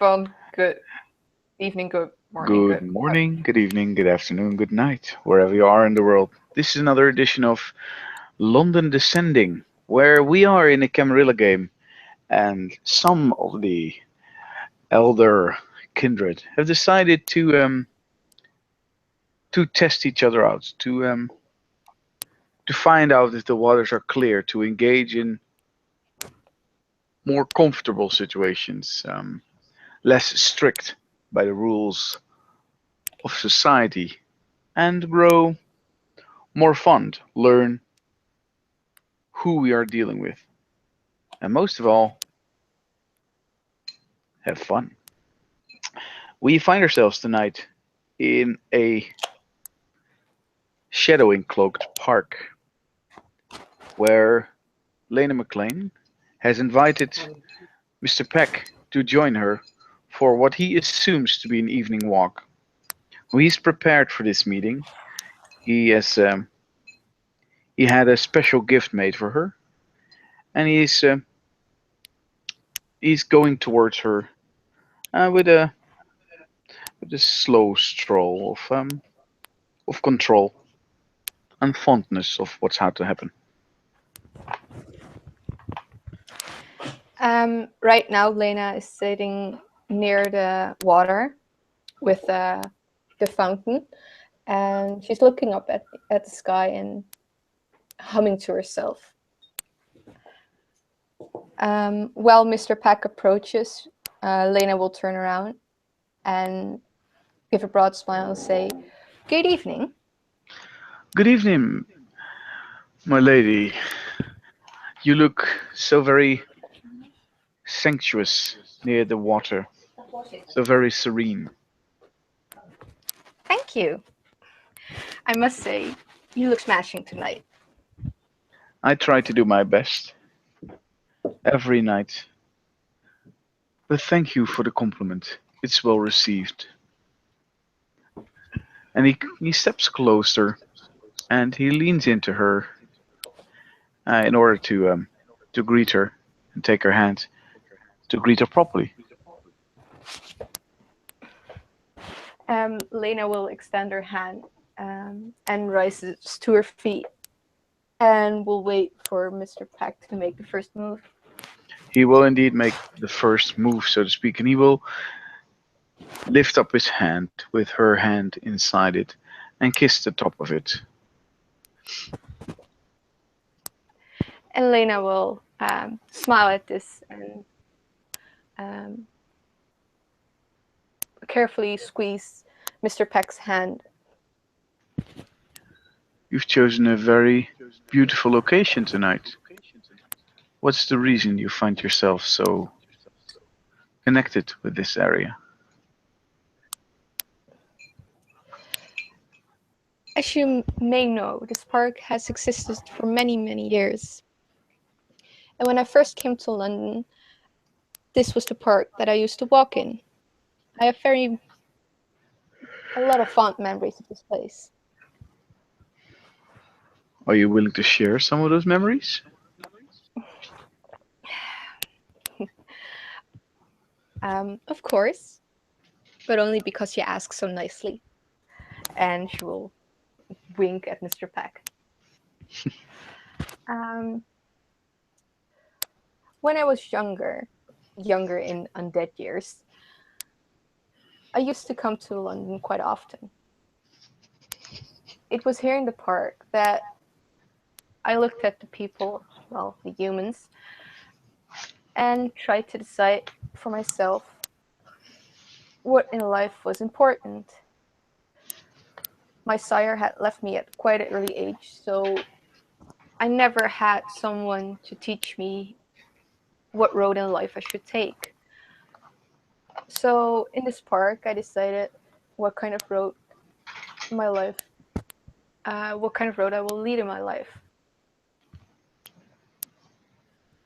Stefan, good evening, good morning, Good good. morning, good evening, good afternoon, good night, wherever you are in the world. This is another edition of London Descending, where we are in a Camarilla game, and some of the elder kindred have decided to test each other out, to find out if the waters are clear, to engage in more comfortable situations, less strict by the rules of society, and grow more fun, learn who we are dealing with, and most of all, have fun. We find ourselves tonight in a shadowing cloaked park where Lena McLean has invited Mr. Peck to join her for what he assumes to be an evening walk. He's prepared for this meeting. He has he had a special gift made for her, and he's going towards her with a slow stroll of control and fondness of what's how to happen. Right now, Lena is sitting near the water with the fountain, and she's looking up at the sky and humming to herself. While Mr. Peck approaches, Lena will turn around and give a broad smile and say, "Good evening." Good evening, my lady. You look so very sumptuous near the water, so very serene. Thank you. I must say, you look smashing tonight. I try to do my best every night, but thank you for the compliment. It's well received. And he steps closer and he leans into her in order to greet her and take her hand to greet her properly. Lena will extend her hand and rises to her feet and will wait for Mr. Peck to make the first move. He will indeed make the first move, so to speak, and he will lift up his hand with her hand inside it and kiss the top of it. And Lena will smile at this and um, carefully squeeze Mr. Peck's hand. You've chosen a very beautiful location tonight. What's the reason you find yourself so connected with this area? As you may know, this park has existed for many, many years. And when I first came to London, this was the park that I used to walk in. I have a lot of fond memories of this place. Are you willing to share some of those memories? Of course, but only because you ask so nicely. And she will wink at Mr. Peck. Um, when I was younger in undead years, I used to come to London quite often. It was here in the park that I looked at the people, well, the humans, and tried to decide for myself what in life was important. My sire had left me at quite an early age, so I never had someone to teach me what road in life I should take. So in this park, I decided what kind of road my life, what kind of road I will lead in my life.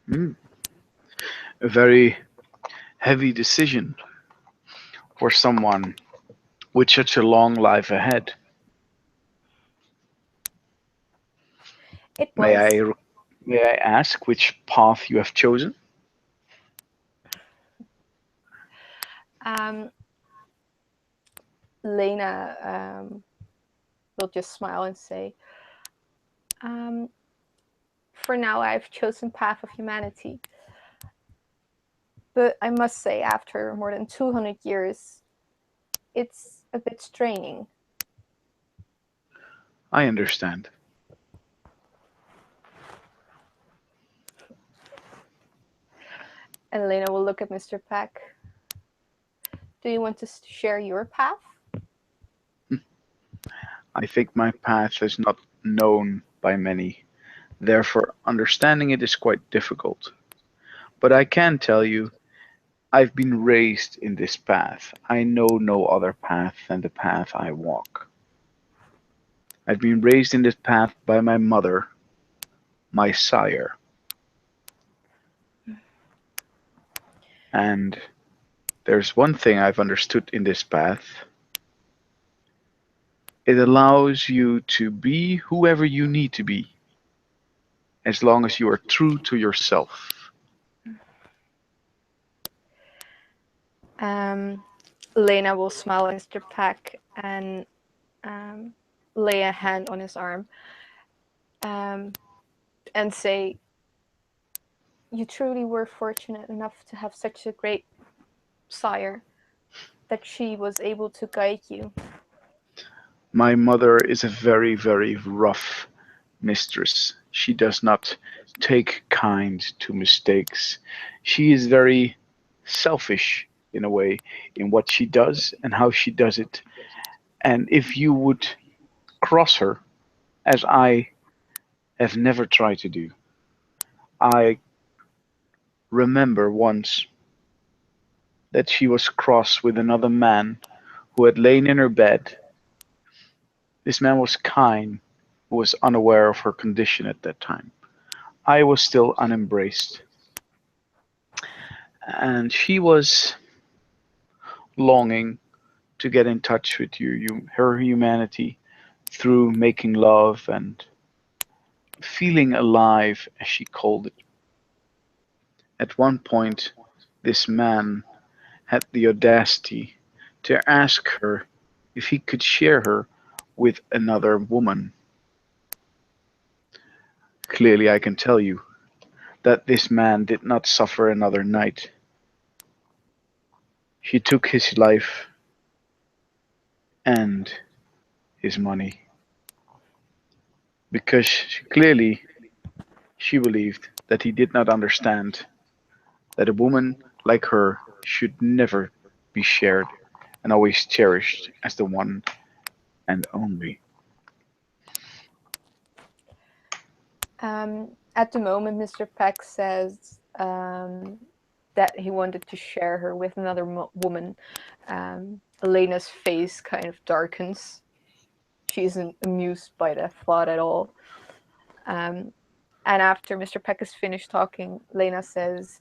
Mm, a very heavy decision for someone with such a long life ahead. It May was. I may I ask which path you have chosen? Um, Lena will just smile and say, um, "For now, I've chosen path of humanity. But I must say, after more than 200 years, it's a bit straining." I understand. And Lena will look at Mr. Peck. "Do you want to share your path?" I think my path is not known by many, therefore understanding it is quite difficult. But I can tell you, I've been raised in this path. I know no other path than the path I walk. I've been raised in this path by my mother, my sire, and there's one thing I've understood in this path. It allows you to be whoever you need to be, as long as you are true to yourself. Lena will smile at Mr. Peck and lay a hand on his arm um, and say, "You truly were fortunate enough to have such a great sire that she was able to guide you." My mother is a very, very rough mistress. She does not take kind to mistakes. She is very selfish in a way in what she does and how she does it. And if you would cross her, as I have never tried to do, I remember once that she was cross with another man who had lain in her bed. This man was kind, who was unaware of her condition at that time. I was still unembraced, and she was longing to get in touch with her humanity through making love and feeling alive, as she called it. At one point, this man had the audacity to ask her if he could share her with another woman. Clearly, I can tell you that this man did not suffer another night. He took his life and his money because clearly she believed that he did not understand that a woman like her should never be shared and always cherished as the one and only. At the moment, Mr. Peck says that he wanted to share her with another woman. Elena's face kind of darkens. She isn't amused by that thought at all. Um, and after Mr. Peck is finished talking, Lena says,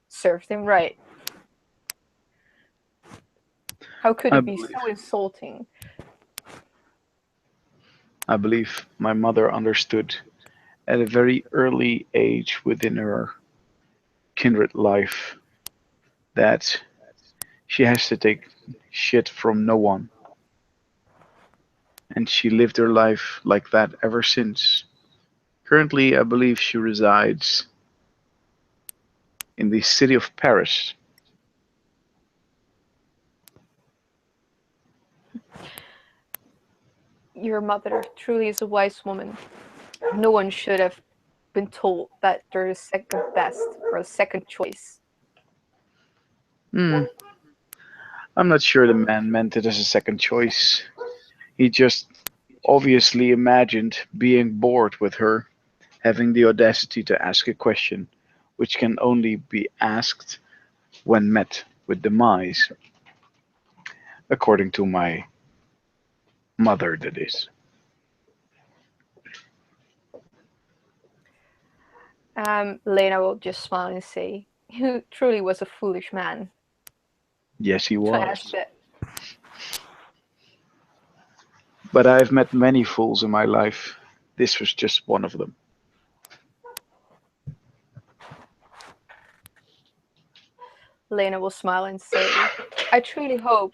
"Served him right. How could I it be believe, so insulting?" I believe my mother understood at a very early age within her kindred life that she has to take shit from no one. And she lived her life like that ever since. Currently, I believe she resides in the city of Paris. Your mother truly is a wise woman. No one should have been told that they're a second best or a second choice. Hmm, I'm not sure the man meant it as a second choice. He just obviously imagined being bored with her, having the audacity to ask a question which can only be asked when met with demise, according to my mother, that is. Lena will just smile and say, "He truly was a foolish man Yes, he to ask was. that." But I've met many fools in my life. This was just one of them. Lena will smile and say, I truly hope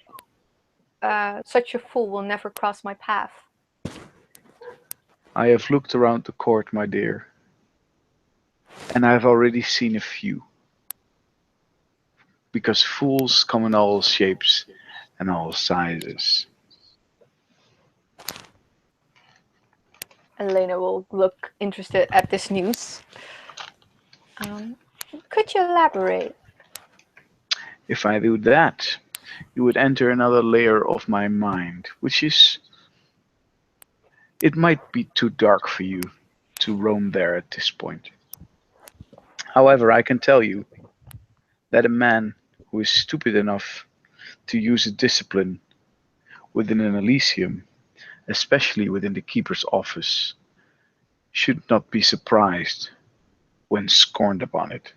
such a fool will never cross my path. I have looked around the court, my dear, and I have already seen a few. Because fools come in all shapes and all sizes. Elena will look interested at this news. Could you elaborate? If I do that, you would enter another layer of my mind, which is. It might be too dark for you to roam there at this point. However, I can tell you that a man who is stupid enough to use a discipline within an Elysium, especially within the keeper's office, should not be surprised when scorned upon it.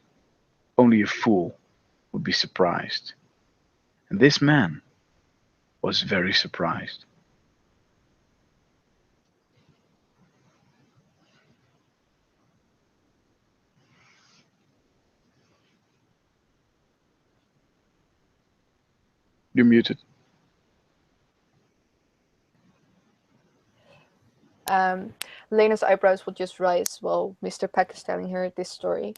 Only a fool would be surprised. And this man was very surprised. You're muted. Lena's eyebrows will just rise while Mr. Peck is telling her this story.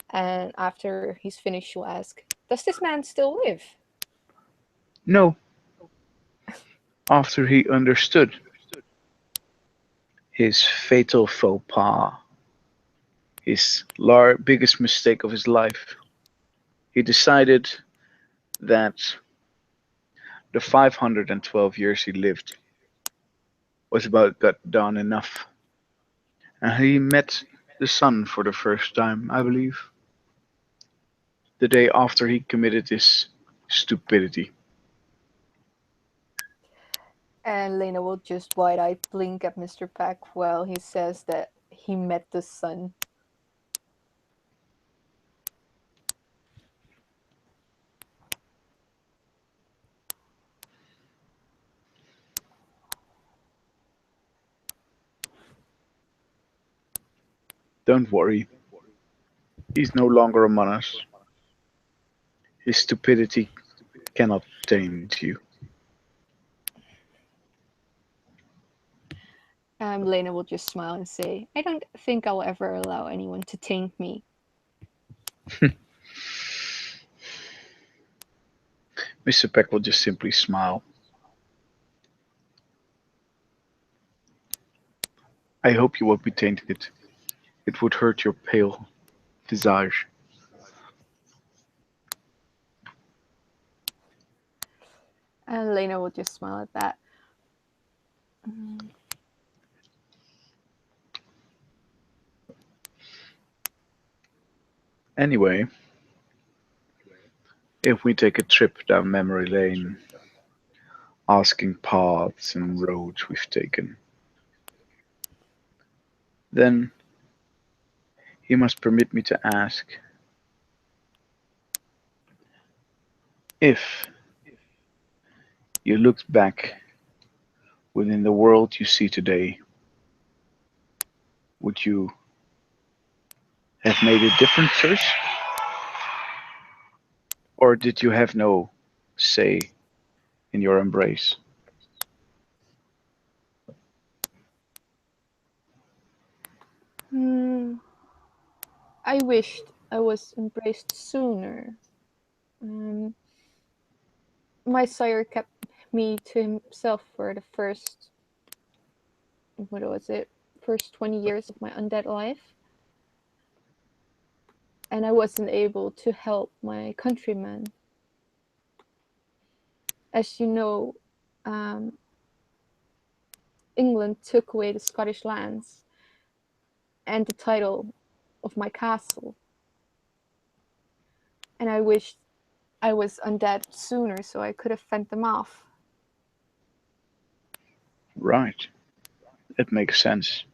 And after he's finished, she'll ask, "Does this man still live?" No, after he understood his fatal faux pas, his biggest mistake of his life, he decided that the 512 years he lived was about got done enough. And he met the sun for the first time, I believe, the day after he committed his stupidity. And Lena will just wide-eyed blink at Mr. Peck while he says that he met the sun. Don't worry, he's no longer among us. His stupidity cannot taint you. Lena will just smile and say, "I don't think I'll ever allow anyone to taint me." Mr. Peck will just simply smile. I hope you won't be tainted. It would hurt your pale visage. And Lena will just smile at that. Anyway, if we take a trip down memory lane, asking paths and roads we've taken, then you must permit me to ask if you looked back within the world you see today, would you have made a different choice? Or did you have no say in your embrace? I wished I was embraced sooner. Um, my sire kept me to himself for the first, what was it, first 20 years of my undead life. And I wasn't able to help my countrymen. As you know, England took away the Scottish lands and the title of my castle. And I wished I was undead sooner so I could have fend them off. Right. It makes sense.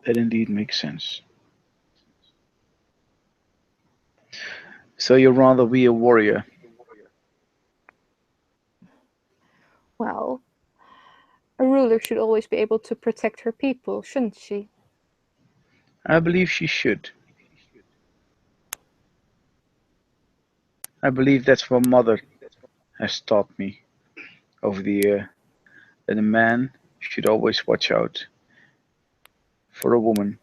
That indeed makes sense. So you'd rather be a warrior? Well, a ruler should always be able to protect her people, shouldn't she? I believe she should. I believe that's what mother has taught me over the year, that a man should always watch out for a woman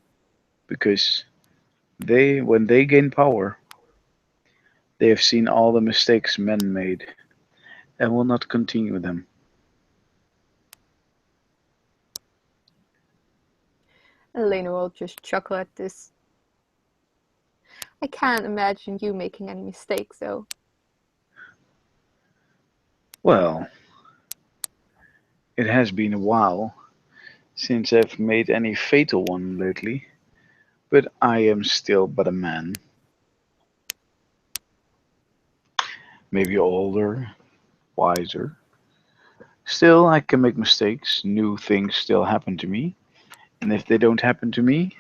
because when they gain power, they have seen all the mistakes men made and will not continue them. Elena will just chuckle at this. I can't imagine you making any mistakes, though. Well, it has been a while since I've made any fatal one lately, but I am still but a man. Maybe older, wiser. Still, I can make mistakes. New things still happen to me. And if they don't happen to me,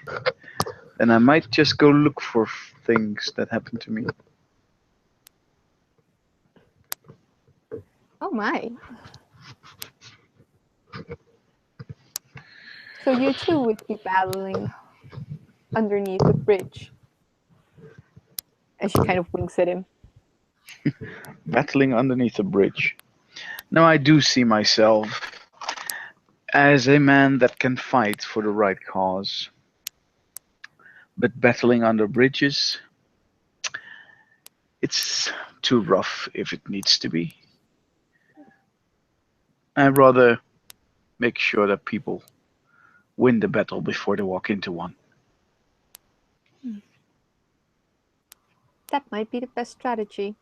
then I might just go look for things that happen to me. Oh my. So you too would be battling underneath a bridge. And she kind of winks at him. Battling underneath a bridge. Now I do see myself as a man that can fight for the right cause. But battling under bridges, it's too rough if it needs to be. I'd rather make sure that people win the battle before they walk into one. That might be the best strategy.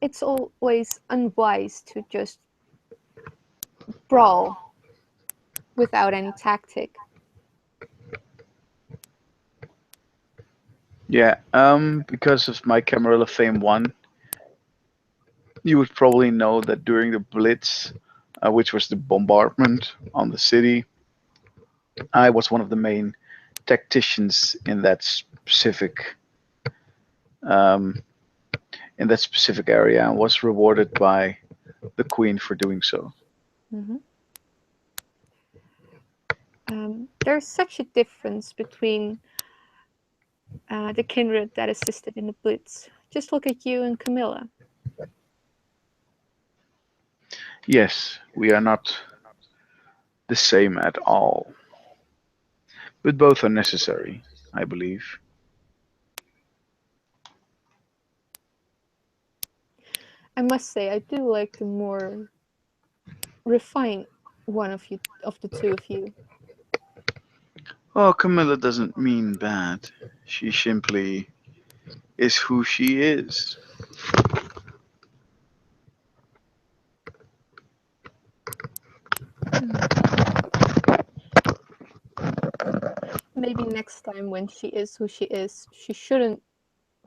It's always unwise to just brawl without any tactic. Yeah, because of my Camarilla Fame 1, you would probably know that during the Blitz, which was the bombardment on the city, I was one of the main tacticians um, in that specific area and was rewarded by the Queen for doing so. Mm-hmm. There's such a difference between the kindred that assisted in the Blitz. Just look at you and Camilla. Yes, we are not the same at all, but both are necessary, I believe. I must say, I do like the more refined one of the two of you. Oh, Camilla doesn't mean bad. She simply is who she is. Maybe next time when she is who she is, she shouldn't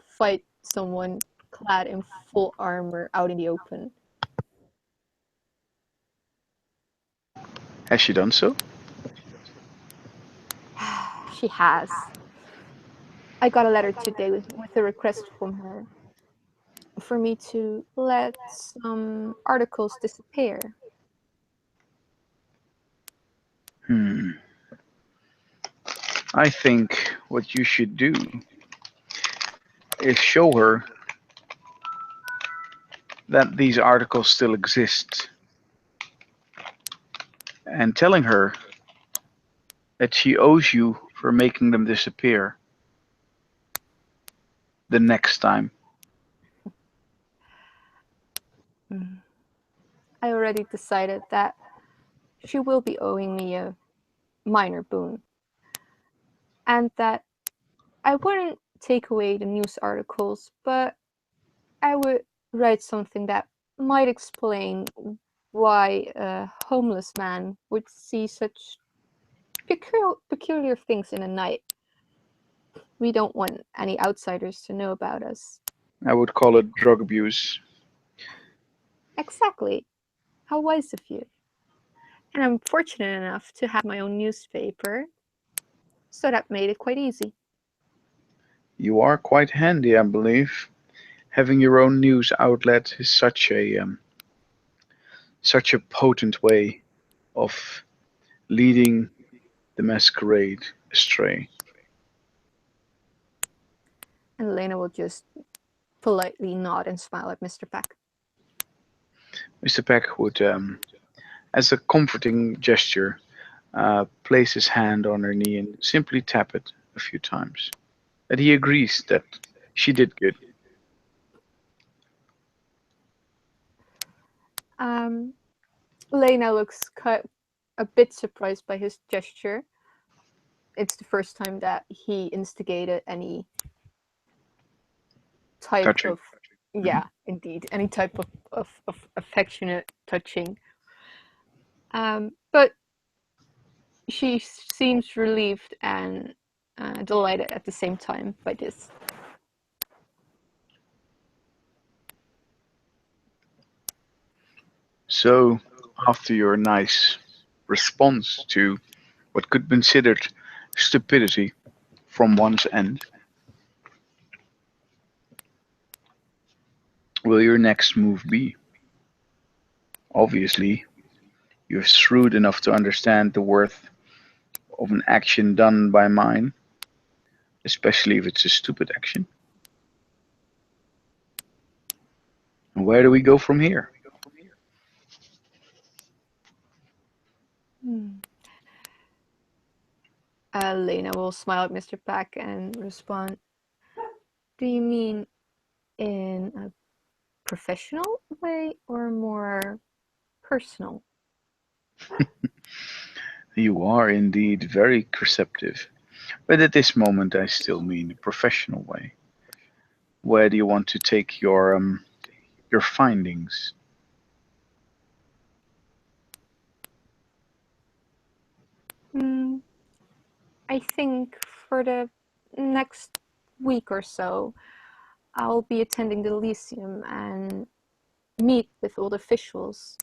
fight someone clad in full armor out in the open. Has she done so? She has. I got a letter today with a request from her for me to let some articles disappear. Hmm. I think what you should do is show her that these articles still exist and telling her that she owes you for making them disappear the next time. I already decided that she will be owing me a minor boon, and that I wouldn't take away the news articles, but I would write something that might explain why a homeless man would see such peculiar things in the night. We don't want any outsiders to know about us. I would call it drug abuse. Exactly. How wise of you. And I'm fortunate enough to have my own newspaper, so that made it quite easy. You are quite handy, I believe. Having your own news outlet is such a potent way of leading the masquerade astray. And Lena will just politely nod and smile at Mr. Peck. Mr. Peck would, as a comforting gesture, place his hand on her knee and simply tap it a few times. And he agrees that she did good. Lena looks a bit surprised by his gesture. It's the first time that he instigated any type Touching. of, yeah, indeed, any type of affectionate touching. But she seems relieved and delighted at the same time by this. So, after your nice response to what could be considered stupidity from one's end, will your next move be? Obviously, you're shrewd enough to understand the worth of an action done by mine, especially if it's a stupid action. And where do we go from here? Lena will smile at Mr. Peck and respond, "Do you mean in a professional way or more personal?" You are indeed very perceptive, but at this moment I still mean a professional way. Where do you want to take your findings? I think for the next week or so, I'll be attending the Lyceum and meet with all the officials.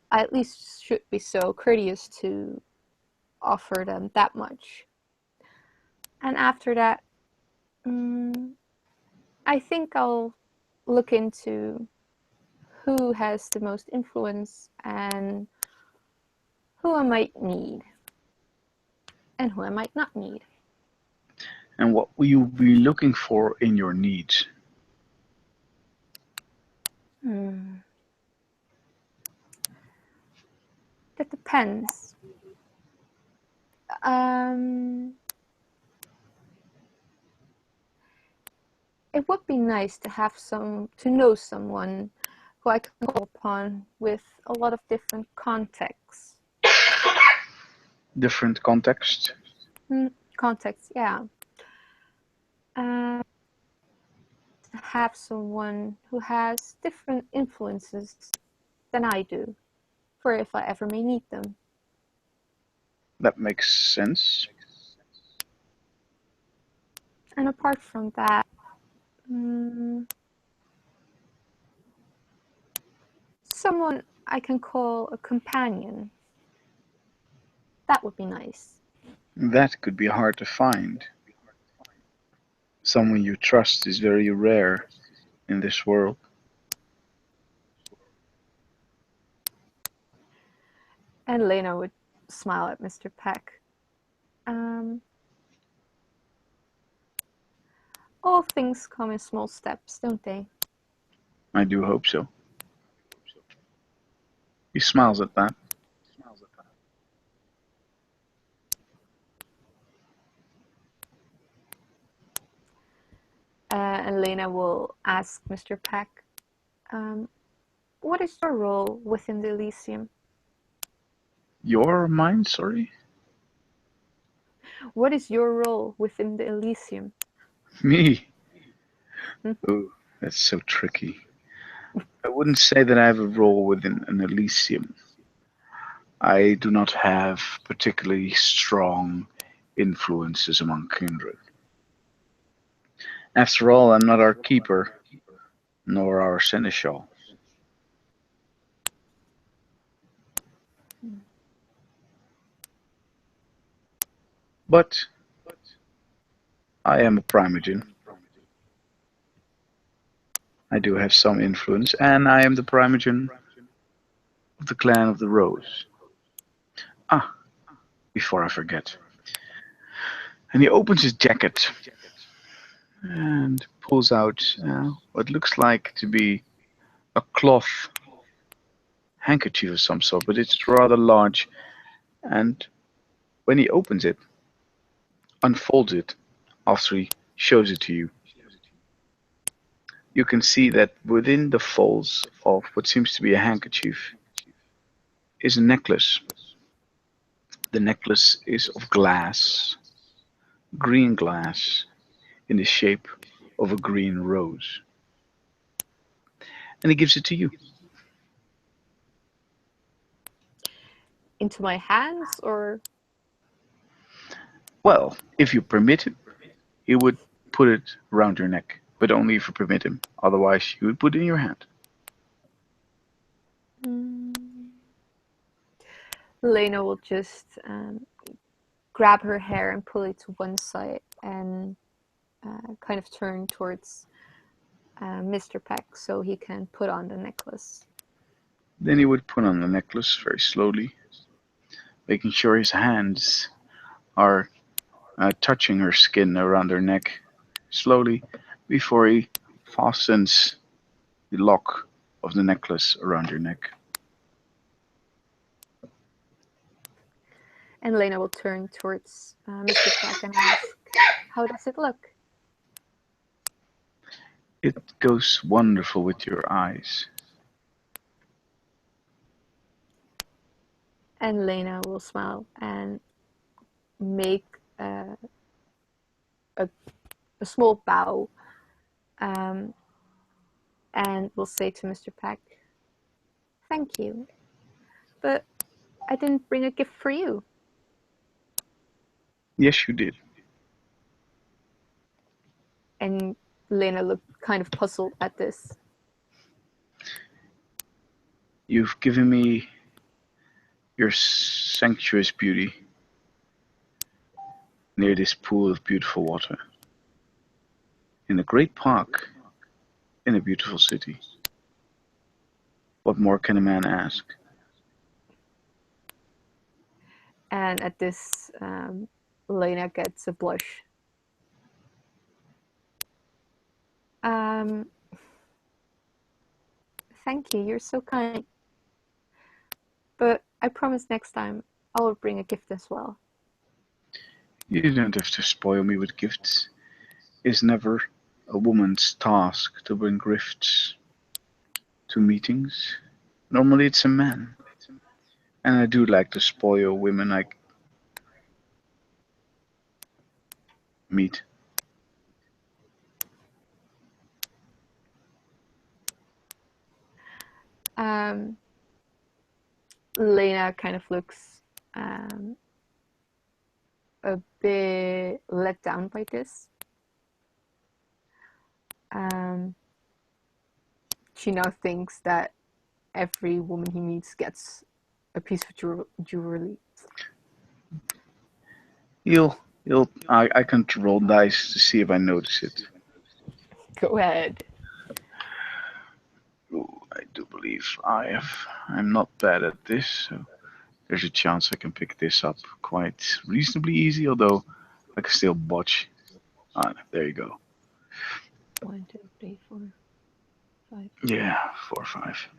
I at least should be so courteous to offer them that much. And after that, I think I'll look into who has the most influence and who I might need and who I might not need. And what will you be looking for in your needs? That depends. It would be nice to have to know someone who I can call upon with a lot of different contexts. Different context? Contexts, yeah. To have someone who has different influences than I do, for if I ever may need them. That makes sense. And apart from that, someone I can call a companion. That would be nice. That could be hard to find. Someone you trust is very rare in this world. And Lena would smile at Mr. Peck. All things come in small steps, don't they? I do hope so. He smiles at that. And Lena will ask Mr. Peck, what is your role within the Elysium? Your mind, sorry? What is your role within the Elysium? Me? Oh, that's so tricky. I wouldn't say that I have a role within an Elysium. I do not have particularly strong influences among kindred. After all, I'm not our keeper, nor our seneschal. But I am a primogen. I do have some influence, and I am the primogen of the clan of the Rose. Ah, before I forget. And he opens his jacket and pulls out what looks like to be a cloth handkerchief of some sort, but it's rather large. And when he opens it, unfolds it after he shows it to you, you can see that within the folds of what seems to be a handkerchief is a necklace. The necklace is of glass, green glass, in the shape of a green rose. And he gives it to you. Into my hands, or Well, if you permit him, he would put it around your neck, but only if you permit him. Otherwise, he would put it in your hand. Lena will just grab her hair and pull it to one side and kind of turn towards Mr. Peck so he can put on the necklace. Then he would put on the necklace very slowly, making sure his hands are touching her skin around her neck slowly before he fastens the lock of the necklace around your neck. And Lena will turn towards Mr. Peck and ask, how does it look? It goes wonderful with your eyes. And Lena will smile and make a small bow and will say to Mr. Peck, thank you, but I didn't bring a gift for you. Yes, you did. And Lena looked kind of puzzled at this. You've given me your sumptuous beauty near this pool of beautiful water, in a great park, in a beautiful city. What more can a man ask? And at this, Lena gets a blush. Thank you, you're so kind. But I promise next time I will bring a gift as well. You don't have to spoil me with gifts. It's never a woman's task to bring gifts to meetings. Normally it's a man. And I do like to spoil women I meet. Lena kind of looks a bit let down by this. She now thinks that every woman he meets gets a piece of jewelry. I can roll dice to see if I notice it. Go ahead. Ooh, I do believe I'm not bad at this, so there's a chance I can pick this up quite reasonably easy, although I can still botch. Ah, there you go. 1, 2, 3, 4, 5. Yeah, 4 or 5.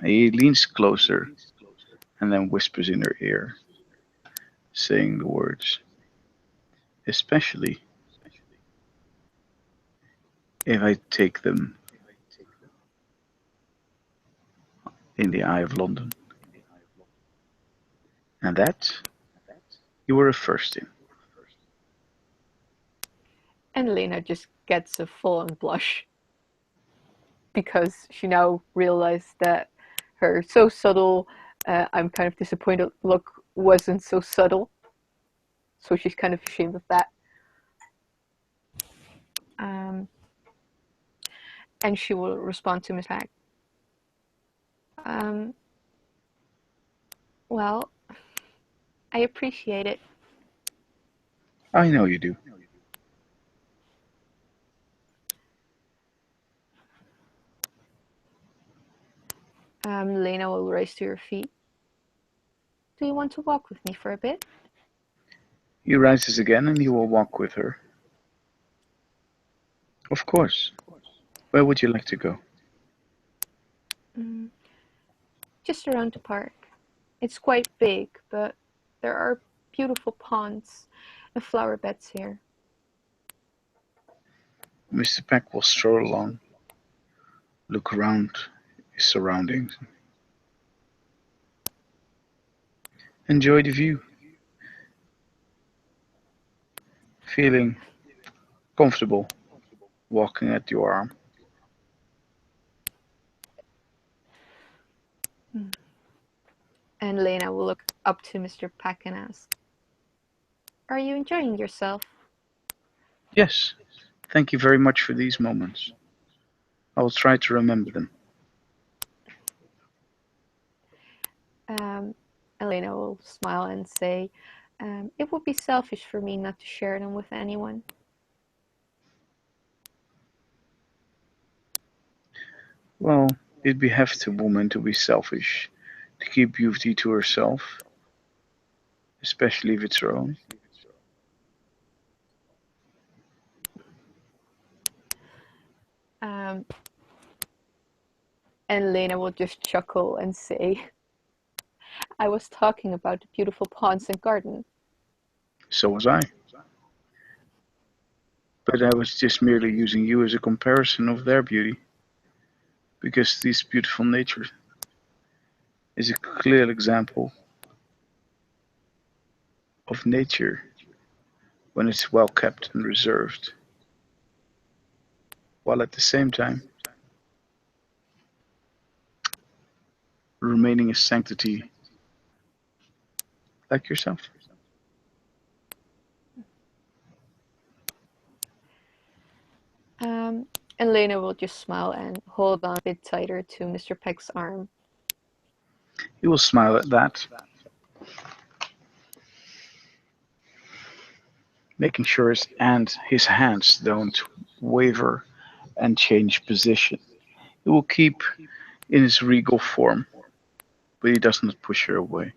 He leans closer and then whispers in her ear, saying the words, especially if I take them in the eye of London. And that you were a first in. And Lena just gets a full-on blush because she now realized that her so subtle, I'm kind of disappointed look wasn't so subtle. So she's kind of ashamed of that. And she will respond to Miss Hag. Well, I appreciate it. I know you do. Lena will rise to her feet. Do you want to walk with me for a bit? He rises again and he will walk with her. Of course. Where would you like to go? Mm, just around the park. It's quite big, but there are beautiful ponds and flower beds here. Mr. Peck will stroll along, look around his surroundings, enjoy the view, feeling comfortable walking at your arm. And Lena will look up to Mr. Peck and ask, "Are you enjoying yourself?" Yes, thank you very much for these moments. I will try to remember them. And Lena will smile and say, "It would be selfish for me not to share them with anyone." Well, it behoves a woman to be selfish, to keep beauty to herself, especially if it's her own. Um, and Lena will just chuckle and say, "I was talking about the beautiful ponds and garden." So was I. But I was just merely using you as a comparison of their beauty, because this beautiful nature is a clear example of nature when it's well kept and reserved, while at the same time remaining a sanctity like yourself. And Lena will just smile and hold on a bit tighter to Mr. Peck's arm. He will smile at that, making sure his hands don't waver and change position. He will keep in his regal form, but he does not push her away.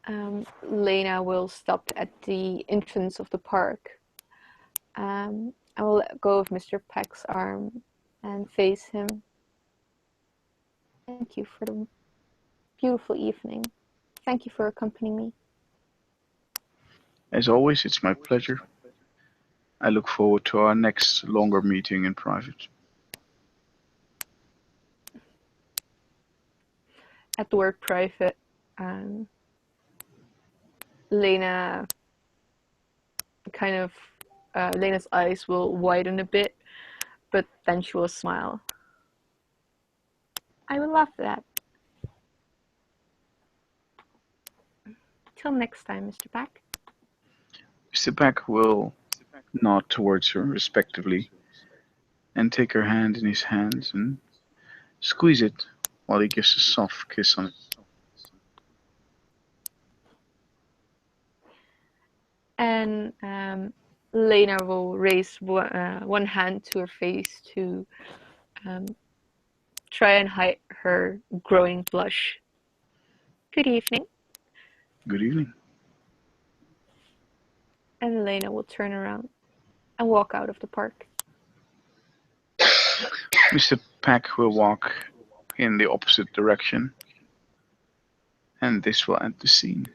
Um, Lena will stop at the entrance of the park. I will let go of Mr. Peck's arm and face him. "Thank you for the beautiful evening. Thank you for accompanying me." As always, it's my pleasure. I look forward to our next longer meeting in private. At the word private, Lena kind of Lena's eyes will widen a bit, but then she will smile. "I would love that. Till next time, Mr. Peck." Mr. Peck will nod towards her respectively and take her hand in his hands and squeeze it while he gives a soft kiss on it. And Lena will raise one hand to her face to um, try and hide her growing blush. "Good evening." Good evening. And Lena will turn around and walk out of the park. Mr. Peck will walk in the opposite direction, and this will end the scene.